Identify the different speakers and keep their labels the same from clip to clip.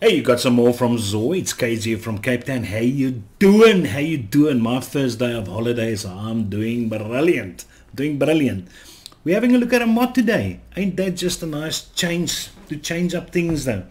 Speaker 1: Hey, you got some more from Zoe. It's KZ from Cape Town. How you doing? How you doing? My first day of holidays. I'm doing brilliant. Doing brilliant. We're having a look at a mod today. Ain't that just a nice change to change up things though?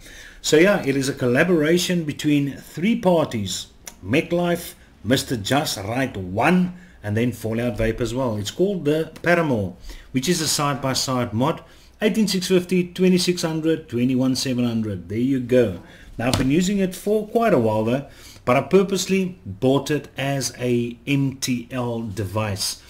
Speaker 1: So yeah, it is a collaboration between three parties. Mechlyfe, Mr. Just Right 1, and then Fallout Vape as well. It's called the Paramour, which is a side-by-side mod. 18650, 2600, 21700. There you go. Now I've been using it for quite a while though, but I purposely bought it as a MTL device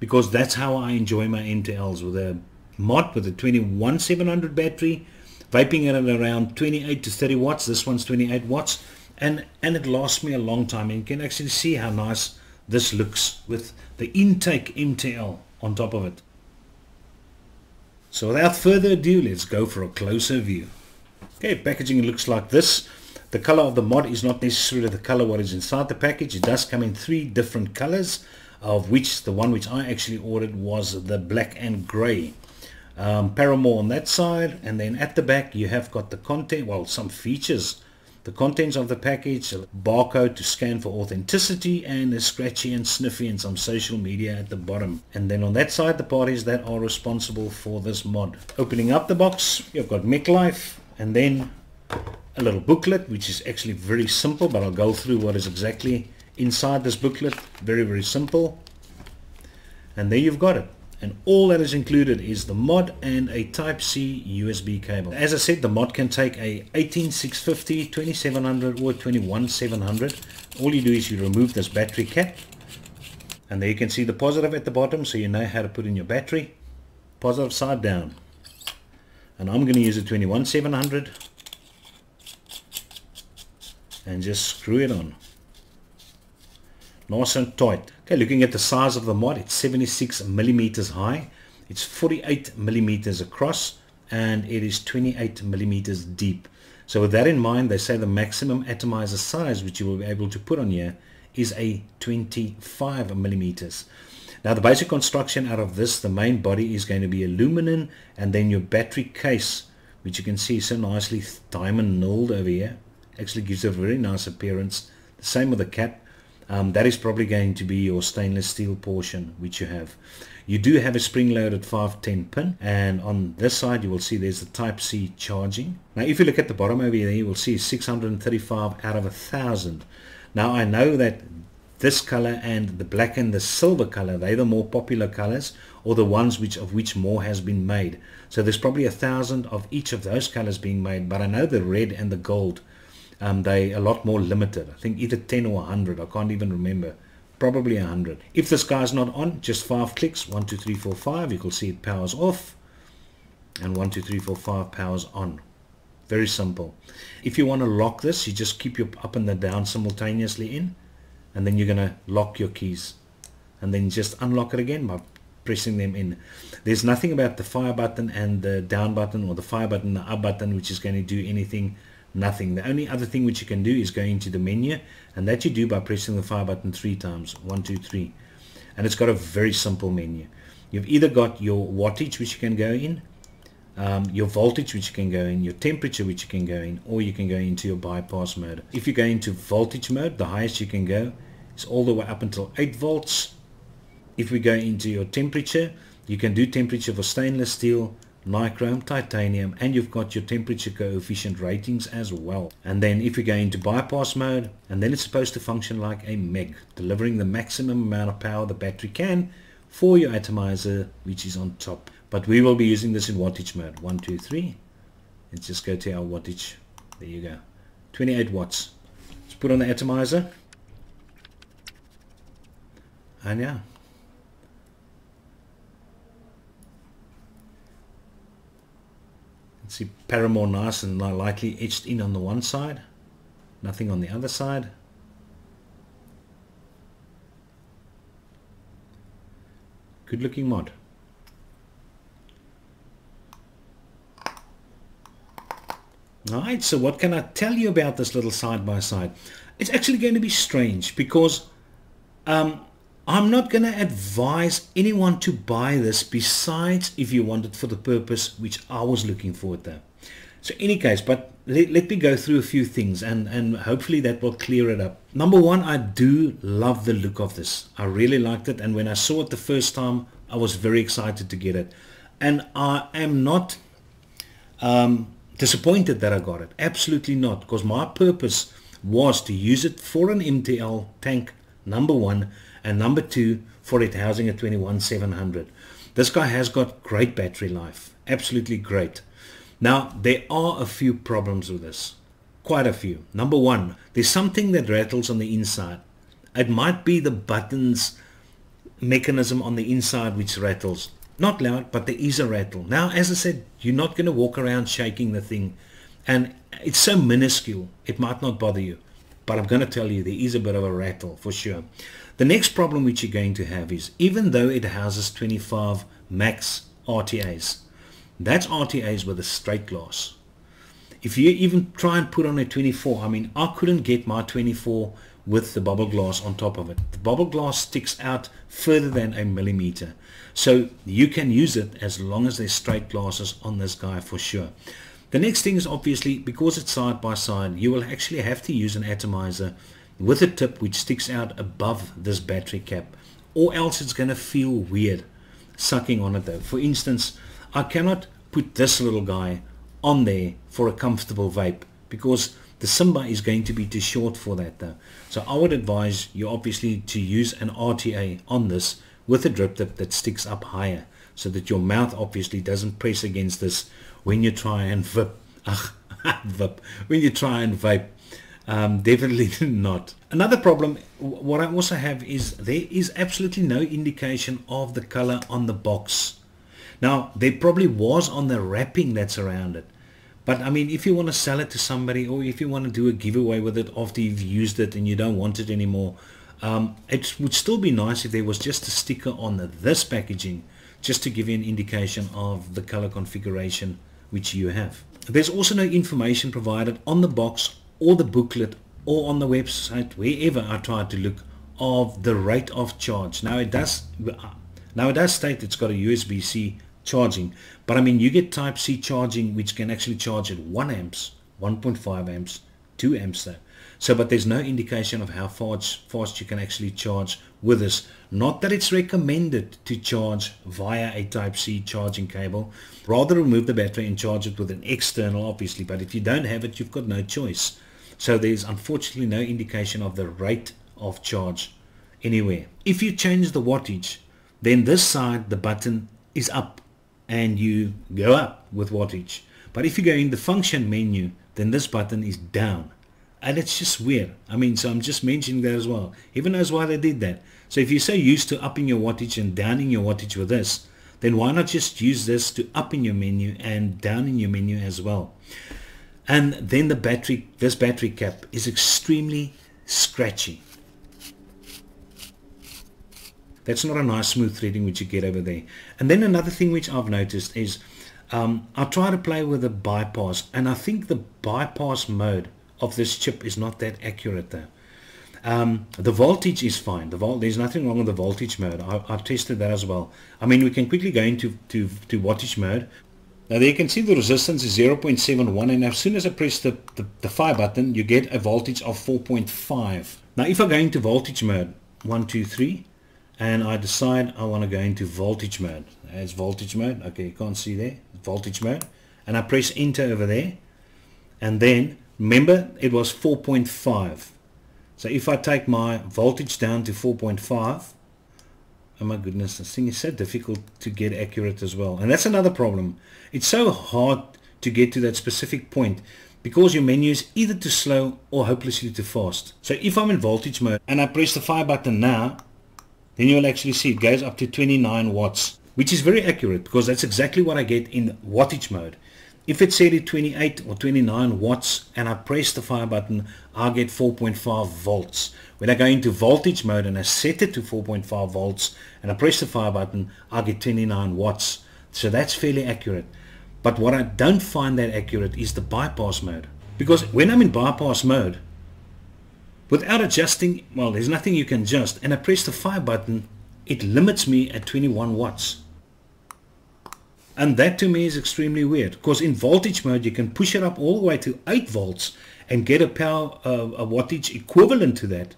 Speaker 1: because that's how I enjoy my MTLs, with a mod with a 21700 battery, vaping it at around 28 to 30 watts. This one's 28 watts, and it lasts me a long time. And you can actually see how nice this looks with the intake MTL on top of it. So without further ado, let's go for a closer view. Okay, packaging looks like this. The color of the mod is not necessarily the color what is inside the package. It does come in three different colors, of which the one which I actually ordered was the black and gray. Paramour on that side, and then at the back you have got the content, well, some features, the contents of the package, a barcode to scan for authenticity, and a scratchy and sniffy and some social media at the bottom. And then on that side, the parties that are responsible for this mod. Opening up the box, you've got Mechlyfe, and then a little booklet, which is actually very simple, but I'll go through what is exactly inside this booklet. Very, very simple. And there you've got it. And all that is included is the mod and a Type-C USB cable. As I said, the mod can take a 18650, 2700 or 21700. All you do is you remove this battery cap, and there you can see the positive at the bottom, so you know how to put in your battery. Positive side down. And I'm going to use a 21700 and just screw it on. Nice and tight. Okay, looking at the size of the mod, it's 76 millimeters high, it's 48 millimeters across, and it is 28 millimeters deep. So with that in mind, they say the maximum atomizer size which you will be able to put on here is a 25 millimeters. Now the basic construction out of this, the main body is going to be aluminum, and then your battery case, which you can see so nicely diamond milled over here, actually gives a very nice appearance. The same with the cap. That is probably going to be your stainless steel portion which you have. You do have a spring-loaded 510 pin, and on this side you will see there's the Type-C charging. Now if you look at the bottom over here, you will see 635 out of 1000. Now I know that this color and the black and the silver color, they're the more popular colors, or the ones of which more has been made. So there's probably 1000 of each of those colors being made, but I know the red and the gold, they're a lot more limited. I think either 10 or 100, I can't even remember. Probably 100. If this guy's not on, just 5 clicks, 1, 2, 3, 4, 5, you can see it powers off, and 1, 2, 3, 4, 5 powers on. Very simple. If you want to lock this, you just keep your up and the down simultaneously in, and then you're going to lock your keys, and then just unlock it again by pressing them in. There's nothing about the fire button and the down button, or the fire button and the up button, which is going to do anything. Nothing. The only other thing which you can do is go into the menu, and that you do by pressing the fire button 3 times. 1, 2, 3. And it's got a very simple menu. You've either got your wattage which you can go in, your voltage which you can go in, your temperature which you can go in, or you can go into your bypass mode. If you go into voltage mode, the highest you can go is all the way up until 8 volts. If we go into your temperature, you can do temperature for stainless steel, nichrome, titanium, and you've got your temperature coefficient ratings as well. And then if we go into bypass mode, and then it's supposed to function like a meg, delivering the maximum amount of power the battery can for your atomizer, which is on top. But we will be using this in wattage mode. 1, 2, 3. Let's just go to our wattage. There you go. 28 watts. Let's put on the atomizer. And yeah. See Paramour nice and lightly etched in on the one side, nothing on the other side. Good looking mod. Alright, so what can I tell you about this little side by side? It's actually going to be strange because I'm not going to advise anyone to buy this, besides if you want it for the purpose which I was looking for it though. So any case, but let me go through a few things and hopefully that will clear it up. Number one, I do love the look of this. I really liked it, and when I saw it the first time, I was very excited to get it. And I am not disappointed that I got it. Absolutely not, because my purpose was to use it for an MTL tank, number one, and number two, for it housing a 21700. This guy has got great battery life, absolutely great. Now, there are a few problems with this, quite a few. Number one, there's something that rattles on the inside. It might be the buttons mechanism on the inside which rattles. Not loud, but there is a rattle. Now, as I said, you're not going to walk around shaking the thing, and it's so minuscule, it might not bother you. But I'm going to tell you, there is a bit of a rattle for sure. The next problem which you're going to have is, even though it houses 25 max RTAs, that's RTAs with a straight glass. If you even try and put on a 24, I mean, I couldn't get my 24 with the bubble glass on top of it. The bubble glass sticks out further than a millimeter. So you can use it as long as there's straight glasses on this guy for sure. The next thing is, obviously, because it's side by side, you will actually have to use an atomizer with a tip which sticks out above this battery cap, or else it's going to feel weird sucking on it though. For instance, I cannot put this little guy on there for a comfortable vape because the Simba is going to be too short for that though. So I would advise you obviously to use an RTA on this with a drip tip that sticks up higher, so that your mouth obviously doesn't press against this when you try and when you try and vape. Definitely not. Another problem, what I also have, is there is absolutely no indication of the color on the box. Now, there probably was on the wrapping that's around it, but I mean, if you want to sell it to somebody, or if you want to do a giveaway with it after you've used it and you don't want it anymore, it would still be nice if there was just a sticker on this packaging, just to give you an indication of the color configuration which you have. There's also no information provided on the box or the booklet or on the website, wherever I tried to look, of the rate of charge. Now it does state it's got a USB-C charging, but I mean, you get Type-C charging which can actually charge at 1 amps, 1.5 amps, 2 amps though. So, but there's no indication of how fast you can actually charge with this. Not that it's recommended to charge via a Type-C charging cable. Rather remove the battery and charge it with an external, obviously, but if you don't have it, you've got no choice. So there's unfortunately no indication of the rate of charge anywhere. If you change the wattage, then this side, the button is up and you go up with wattage. But if you go in the function menu, then this button is down. And it's just weird. I mean, so I'm just mentioning that as well. Even knows why they did that. So if you're so used to upping your wattage and downing your wattage with this, then why not just use this to up in your menu and down in your menu as well? And then the battery, this battery cap is extremely scratchy. That's not a nice smooth threading which you get over there. And then another thing which I've noticed is I try to play with the bypass, and I think the bypass mode of this chip is not that accurate though. The voltage is fine. There's nothing wrong with the voltage mode. I've tested that as well. I mean, we can quickly go into wattage mode. Now there you can see the resistance is 0.71, and as soon as I press the fire button, you get a voltage of 4.5. Now if I go into voltage mode, 1, 2, 3, and I decide I want to go into voltage mode. That's voltage mode. Okay, you can't see there. Voltage mode. And I press enter over there, and then remember, it was 4.5. So if I take my voltage down to 4.5, oh my goodness, this thing is so difficult to get accurate as well. And that's another problem. It's so hard to get to that specific point because your menu is either too slow or hopelessly too fast. So if I'm in voltage mode and I press the fire button now, then you'll actually see it goes up to 29 watts, which is very accurate because that's exactly what I get in wattage mode. If it's set at 28 or 29 watts and I press the fire button, I get 4.5 volts. When I go into voltage mode and I set it to 4.5 volts and I press the fire button, I get 29 watts. So that's fairly accurate. But what I don't find that accurate is the bypass mode. Because when I'm in bypass mode, without adjusting, well, there's nothing you can adjust, and I press the fire button, it limits me at 21 watts. And that to me is extremely weird, because in voltage mode you can push it up all the way to 8 volts and get a power, a wattage equivalent to that,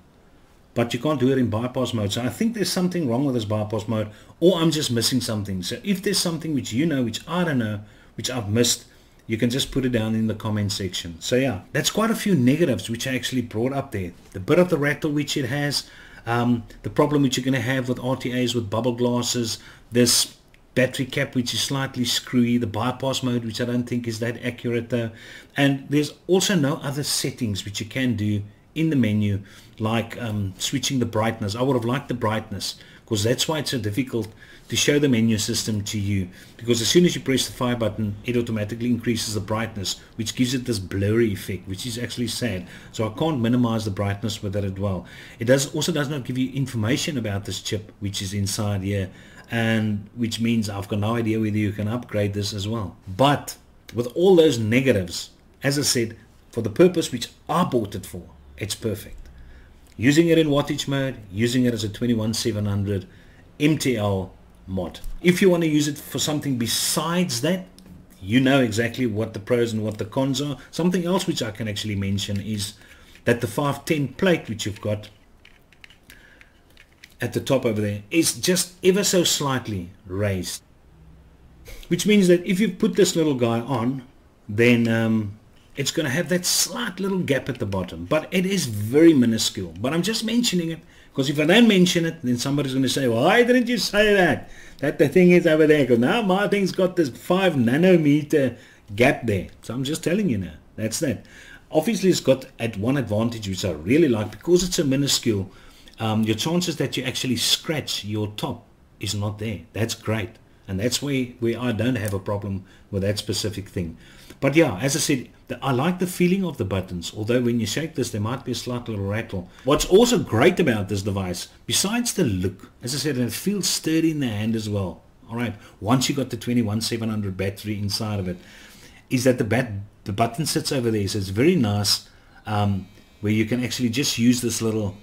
Speaker 1: but you can't do it in bypass mode. So I think there's something wrong with this bypass mode, or I'm just missing something. So if there's something which you know, which I don't know, which I've missed, you can just put it down in the comment section. So yeah, that's quite a few negatives which I actually brought up there. The bit of the rattle which it has, the problem which you're going to have with RTAs with bubble glasses, this battery cap which is slightly screwy, the bypass mode which I don't think is that accurate though, and there's also no other settings which you can do in the menu, like switching the brightness. I would have liked the brightness, because that's why it's so difficult to show the menu system to you, because as soon as you press the fire button it automatically increases the brightness, which gives it this blurry effect, which is actually sad. So I can't minimize the brightness with that as well. It also does not give you information about this chip which is inside here, and which means I've got no idea whether you can upgrade this as well. But with all those negatives, as I said, for the purpose which I bought it for, it's perfect. Using it in wattage mode, using it as a 21700 MTL mod. If you want to use it for something besides that, you know exactly what the pros and what the cons are. Something else which I can actually mention is that the 510 plate which you've got at the top over there is just ever so slightly raised, which means that if you put this little guy on, then it's going to have that slight little gap at the bottom, but it is very minuscule. But I'm just mentioning it because if I don't mention it, then somebody's going to say, why didn't you say that the thing is over there? Because now my thing's got this 5 nanometer gap there. So I'm just telling you now, that's that. Obviously it's got one advantage which I really like, because it's a minuscule, your chances that you actually scratch your top is not there. That's great, and that's where I don't have a problem with that specific thing. But yeah, as I said, I like the feeling of the buttons, although when you shake this there might be a slight little rattle. What's also great about this device, besides the look, as I said, it feels sturdy in the hand as well. Alright, once you got the 21700 battery inside of it, is that the button sits over there, so it's very nice, where you can actually just use this little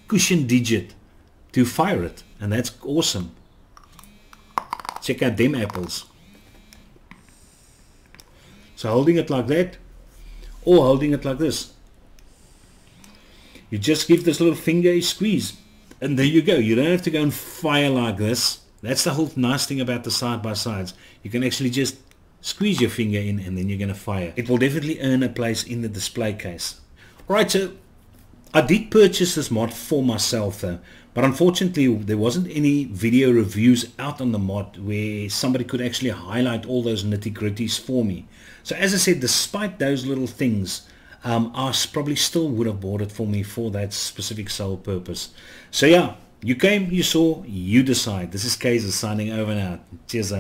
Speaker 1: cushion digit to fire it, and that's awesome. Check out them apples. So holding it like that, or holding it like this, you just give this little finger a squeeze, and there you go. You don't have to go and fire like this. That's the whole nice thing about the side-by-sides. You can actually just squeeze your finger in, and then you're going to fire. It will definitely earn a place in the display case. Alright, so I did purchase this mod for myself though, but unfortunately there wasn't any video reviews out on the mod where somebody could actually highlight all those nitty-gritties for me. So as I said, despite those little things, I probably still would have bought it for me for that specific sole purpose. So yeah, you came, you saw, you decide. This is Kaiser signing over now. Cheers.